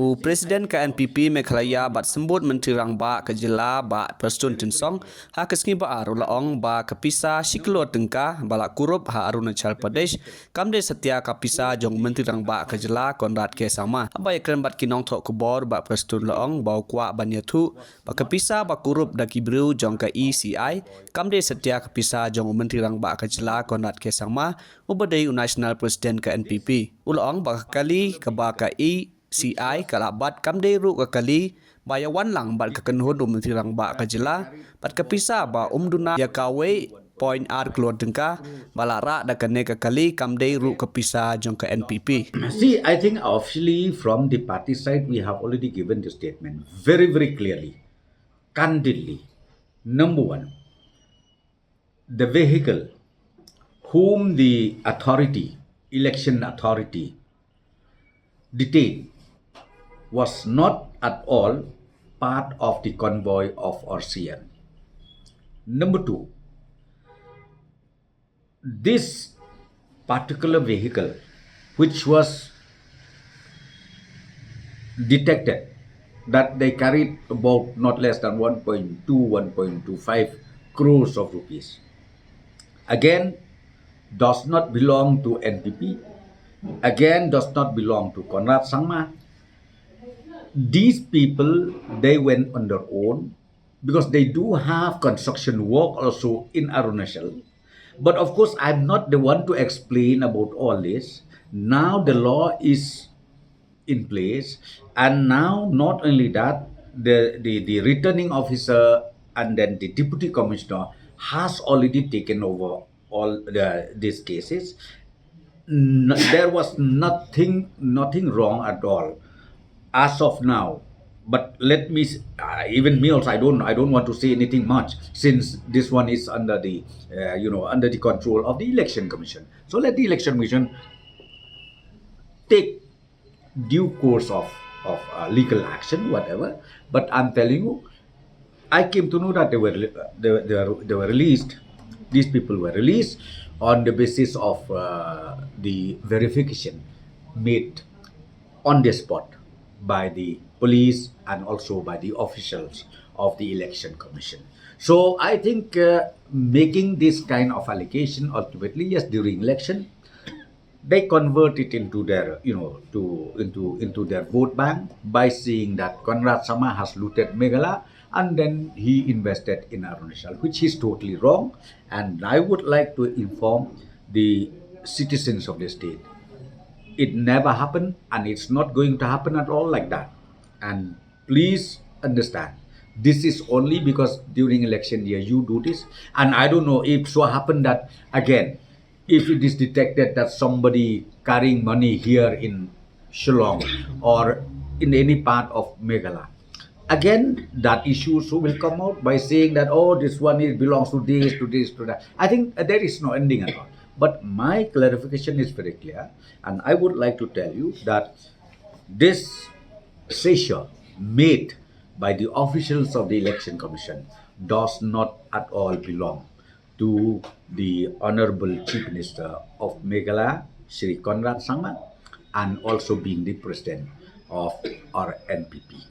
Presiden KNPP Meghalaya bat sembut Menteri Rang Ba ke Jela bat Persatun Tinsong ha kesngi ba Arulaong ba ke Pisa Shiklo Tengka balak Kurup ha Arunachal Pradesh kamde setia ka Pisa Jong Menteri Rang Ba ke Jela Konrad ke sama abai kren bat kinong thok kubor ba Persatun Laong bau kwa banyathu ba ke Pisa ba Kurup da Kibru Jong ke ECI kamde setia ke Pisa Jong Menteri Rang Ba ke Jela Konrad ke sama ubadai National Presiden KNPP Ulaong ba kali ke ba ke CI kalabat kamde ru ke kali bayawan lang bat ke kenhun Menteri Rang Ba ke Jela bat ke Pisa ba duna ya kawe point R keluar tengka balara da kene ke kali kamde ru ke Pisa jong ke NPP. See, I think officially from the party side we have already given the statement very clearly, candidly. Number one, the vehicle whom the authority, election authority, detained was not at all part of the convoy of RCN. Number two, this particular vehicle which was detected that they carried about not less than 1.25 crores of rupees again does not belong to NPP, again does not belong to Konrad Sangma. These people, they went on their own because they do have construction work also in Arunachal. But of course, I'm not the one to explain about all this. Now the law is in place, and now not only that, the returning officer and then the deputy commissioner has already taken over all these cases. There was nothing wrong at all as of now. But let me, even me also, I don't want to say anything much since this one is under the under the control of the election commission. So let the election commission take due course of legal action, whatever. But I'm telling you, I came to know that they were released. These people were released on the basis of the verification made on the spot by the police and also by the officials of the election commission. So I think making this kind of allegation ultimately, yes, during election, they convert it into their into their vote bank by saying that Konrad Sama has looted Meghalaya and then he invested in Arunachal, which is totally wrong. And I would like to inform the citizens of the state, it never happened and it's not going to happen at all like that. And please understand, this is only because during election year you do this. And I don't know if so happened that again, if it is detected that somebody carrying money here in Shillong or in any part of Meghalaya, again that issue so will come out by saying that, oh, this one belongs to this, to this, to that. I think there is no ending at all. But my clarification is very clear, and I would like to tell you that this seizure made by the officials of the election commission does not at all belong to the Honorable Chief Minister of Meghalaya, Shri Konrad Sangma, and also being the president of our NPP.